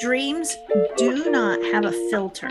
Dreams do not have a filter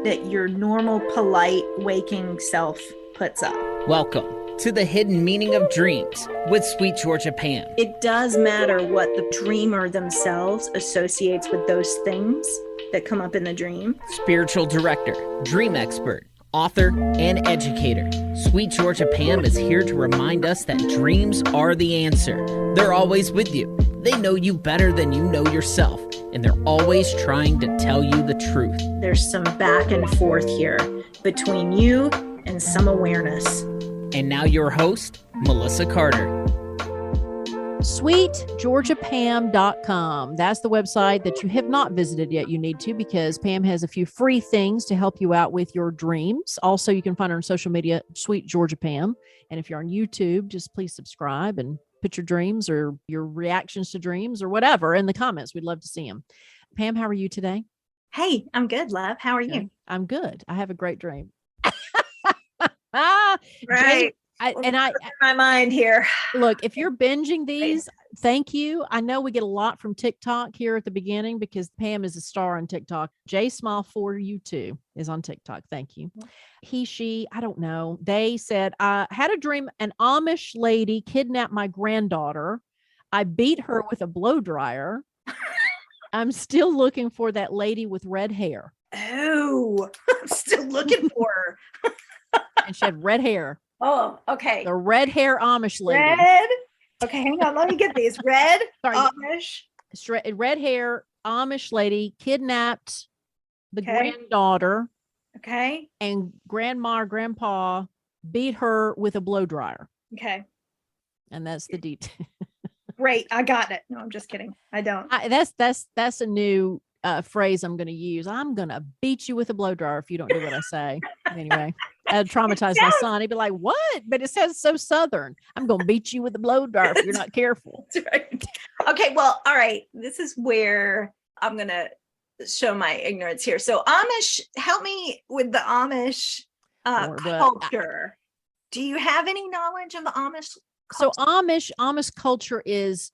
that your normal, polite, waking self puts up. Welcome to the hidden meaning of dreams with Sweet Georgia Pam. It does matter what the dreamer themselves associates with those things that come up in the dream. Spiritual director, dream expert, author, and educator. Sweet Georgia Pam is here to remind us that dreams are the answer. They're always with you. They know you better than you know yourself, and they're always trying to tell you the truth. There's some back and forth here between you and some awareness. And now your host, Melissa Carter. SweetGeorgiaPam.com. That's the website that you have not visited yet. You need to, because Pam has a few free things to help you out with your dreams. Also, you can find her on social media, Sweet Georgia Pam. And if you're on YouTube, just please subscribe and put your dreams or your reactions to dreams or whatever in the comments. We'd love to see them. Pam, how are you today? Hey, I'm good, love. How are you? I'm good. I have a great dream. Right. My mind here. Look, if you're binging these, thank you. I know we get a lot from TikTok here at the beginning because Pam is a star on TikTok. J Smile for you too is on TikTok. Thank you. He, she, I don't know. They said, I had a dream. An Amish lady kidnapped my granddaughter. I beat her with a blow dryer. I'm still looking for that lady with red hair. Oh, I'm still looking for her. And she had red hair. Oh, okay. The red hair Amish lady. Red. Okay, hang on. Let me get these. Red Sorry. Amish. Red hair Amish lady kidnapped the granddaughter. Okay. And grandma or grandpa beat her with a blow dryer. Okay. And that's the detail. Great. I got it. No, I'm just kidding. I don't. That's a new phrase I'm going to use. I'm going to beat you with a blow dryer if you don't do what I say. Anyway, I'd traumatize my son. He'd be like, what? But it sounds so Southern. I'm going to beat you with a blow dryer if you're not careful. That's right. Okay. Well, all right. This is where I'm going to show my ignorance here. So Amish, help me with the Amish culture. Do you have any knowledge of the Amish culture? So Amish culture is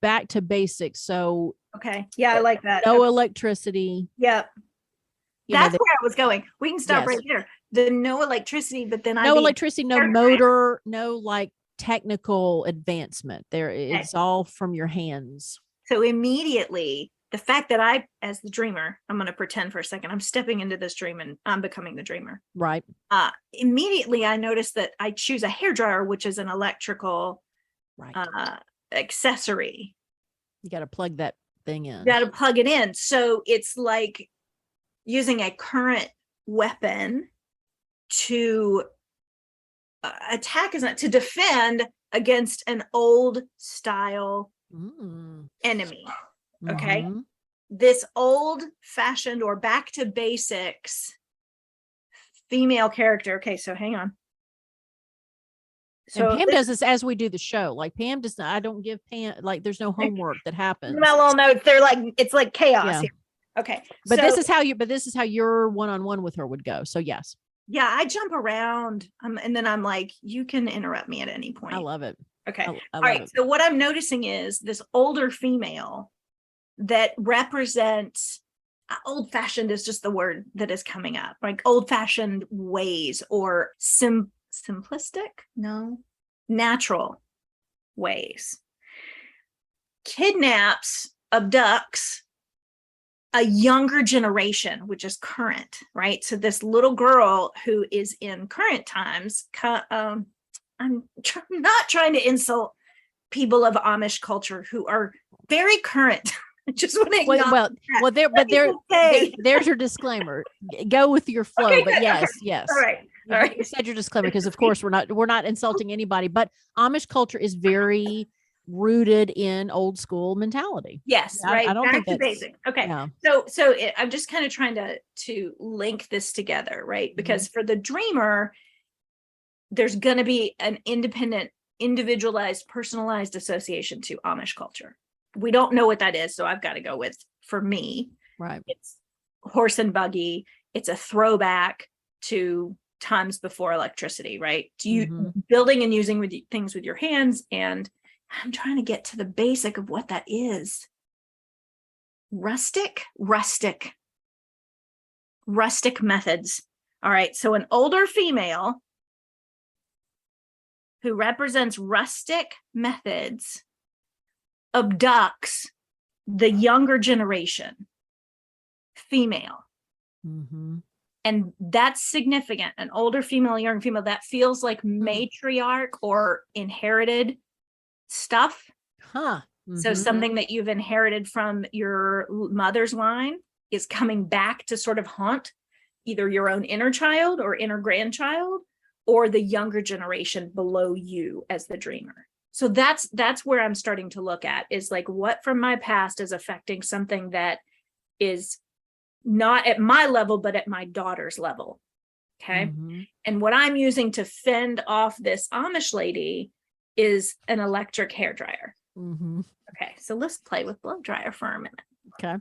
back to basics. So okay. Yeah, I like that. No electricity. Yep. That's where I was going. We can stop right there. The no electricity, but then no electricity, no motor, no like technical advancement. It's all from your hands. So immediately, the fact that I, as the dreamer, I'm going to pretend for a second, I'm stepping into this dream and I'm becoming the dreamer. Right. Immediately, I notice that I choose a hairdryer, which is an electrical accessory. You got to plug that thing in. You got to plug it in. So it's like using a current weapon to attack, is not to defend against an old style enemy. Okay. Mm-hmm. This old fashioned or back to basics female character. Okay. So hang on. So Pam does this as we do the show. Like Pam does not, I don't give Pam, like there's no homework that happens. Well, no, they're like, it's like chaos here. Okay. But this is how your one-on-one with her would go. So yes. Yeah. I jump around and then I'm like, you can interrupt me at any point. I love it. Okay. All right. So what I'm noticing is this older female that represents old-fashioned is just the word that is coming up, like old-fashioned ways or simplistic, natural ways. Kidnaps, abducts a younger generation, which is current, right? So this little girl who is in current times, I'm not trying to insult people of Amish culture who are very current. Just want to there's your disclaimer. Go with your flow. Okay, but yes. All right. You said your disclaimer because of course we're not insulting anybody, but Amish culture is very rooted in old school mentality. Yes, right. I don't think that's basic. Okay. No. So I'm just kind of trying to link this together, right? Because for the dreamer, there's going to be an independent, individualized, personalized association to Amish culture. We don't know what that is, so I've got to go with, for me, right? It's horse and buggy. It's a throwback to times before electricity, right? Do you building and using things with your hands, and I'm trying to get to the basic of what that is. rustic methods. All right. So an older female who represents rustic methods abducts the younger generation female. Mm-hmm. And that's significant. An older female, a younger female, that feels like matriarch or inherited stuff. Huh. So something that you've inherited from your mother's line is coming back to sort of haunt either your own inner child or inner grandchild or the younger generation below you as the dreamer. So that's where I'm starting to look at, is like what from my past is affecting something that is not at my level, but at my daughter's level. Okay. Mm-hmm. And what I'm using to fend off this Amish lady is an electric hairdryer. Mm-hmm. Okay. So let's play with blow dryer for a minute. Okay.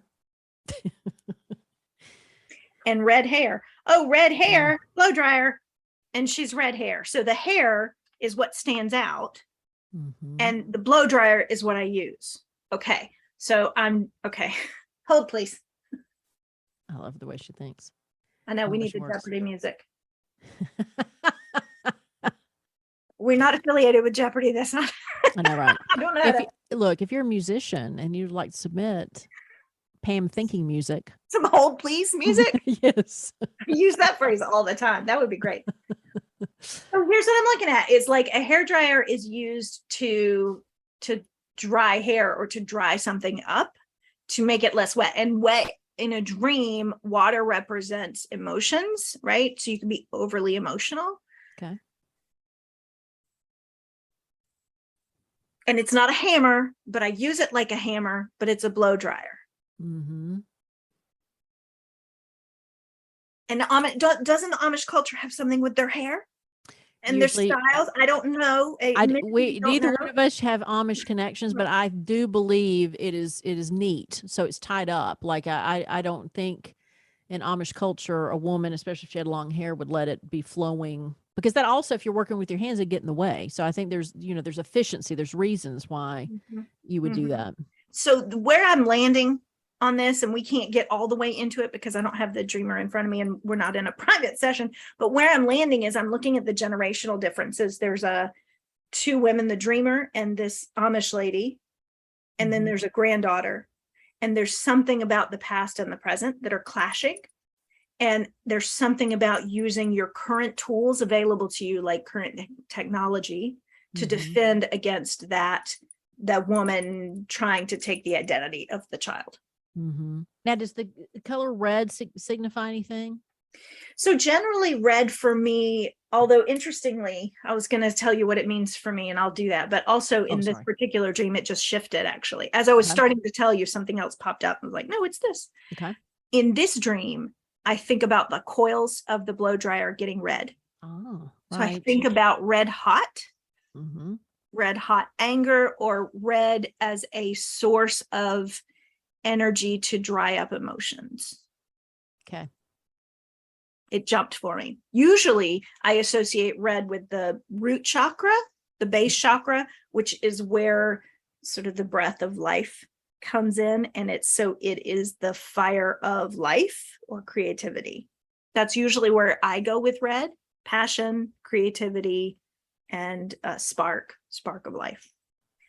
And red hair. Oh, red hair, blow dryer. And she's red hair. So the hair is what stands out. Mm-hmm. And the blow dryer is what I use. Okay. So I'm okay. Hold, please. I love the way she thinks. I know we need the Amish works. Jeopardy music. We're not affiliated with Jeopardy. That's not. I know, right? I don't know. Look, if you're a musician and you'd like to submit Pam thinking music. Some hold, please music. Yes. I use that phrase all the time. That would be great. So here's what I'm looking at. It's like a hairdryer is used to dry hair or to dry something up to make it less wet. And wet in a dream, water represents emotions, right? So you can be overly emotional. Okay. And it's not a hammer, but I use it like a hammer, but it's a blow dryer. Mm-hmm. And doesn't the Amish culture have something with their hair and Usually, their styles? I don't know. Neither one of us have Amish connections, but I do believe it is neat. So it's tied up. Like I don't think in Amish culture, a woman, especially if she had long hair, would let it be flowing, because that also, if you're working with your hands, it get in the way. So I think there's efficiency. There's reasons why you would do that. So where I'm landing on this, and we can't get all the way into it because I don't have the dreamer in front of me and we're not in a private session, but where I'm landing is I'm looking at the generational differences. There's two women, the dreamer and this Amish lady, and then there's a granddaughter, and there's something about the past and the present that are clashing. And there's something about using your current tools available to you, like current technology, to defend against that woman trying to take the identity of the child. Mm-hmm. Now, does the color red signify anything? So generally red for me, although interestingly, I was going to tell you what it means for me, and I'll do that. But also in this particular dream, it just shifted, actually. As I was starting to tell you, something else popped up. I was like, no, it's this. Okay. In this dream, I think about the coils of the blow dryer getting red. Oh, so I think about red hot, red hot anger, or red as a source of energy to dry up emotions. Okay. It jumped for me. Usually I associate red with the root chakra, the base chakra, which is where sort of the breath of life comes in. And it is the fire of life or creativity. That's usually where I go with red: passion, creativity, and spark of life.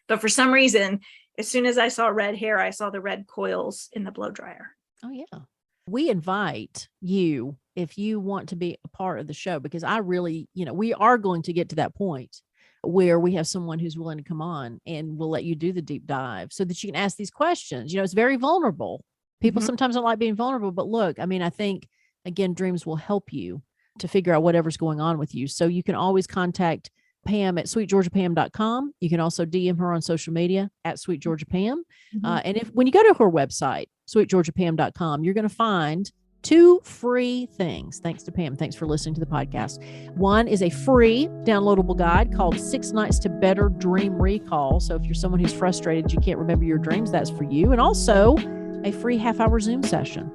But for some reason, as soon as I saw red hair, I saw the red coils in the blow dryer. Oh, yeah. We invite you, if you want to be a part of the show, because I really, we are going to get to that point where we have someone who's willing to come on and we'll let you do the deep dive so that you can ask these questions. It's very vulnerable. People sometimes don't like being vulnerable, but look, I think, again, dreams will help you to figure out whatever's going on with you. So you can always contact Pam at sweetgeorgiapam.com. You can also DM her on social media at sweetgeorgiapam. And when you go to her website, sweetgeorgiapam.com, you're going to find 2 free things. Thanks to Pam. Thanks for listening to the podcast. One is a free downloadable guide called 6 Nights to Better Dream Recall. So if you're someone who's frustrated, you can't remember your dreams, that's for you. And also a free half-hour Zoom session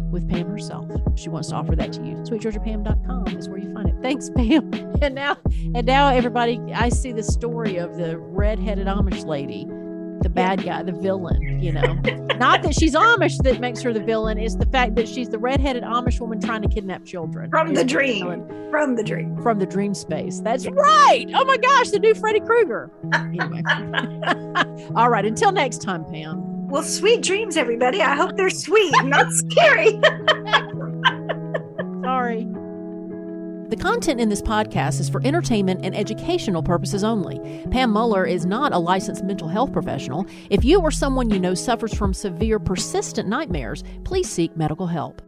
with Pam herself. She wants to offer that to you. sweetgeorgiapam.com is where you find it. Thanks, Pam. And now everybody, I see the story of the red-headed Amish lady the bad guy, the villain, you know. Not that she's Amish that makes her the villain. It's the fact that she's the redheaded Amish woman trying to kidnap children. From the dream. From the dream. From the dream space. That's right. Oh my gosh, the new Freddy Krueger. Anyway. All right. Until next time, Pam. Well, sweet dreams, everybody. I hope they're sweet, not scary. Sorry. The content in this podcast is for entertainment and educational purposes only. Pam Muller is not a licensed mental health professional. If you or someone you know suffers from severe, persistent nightmares, please seek medical help.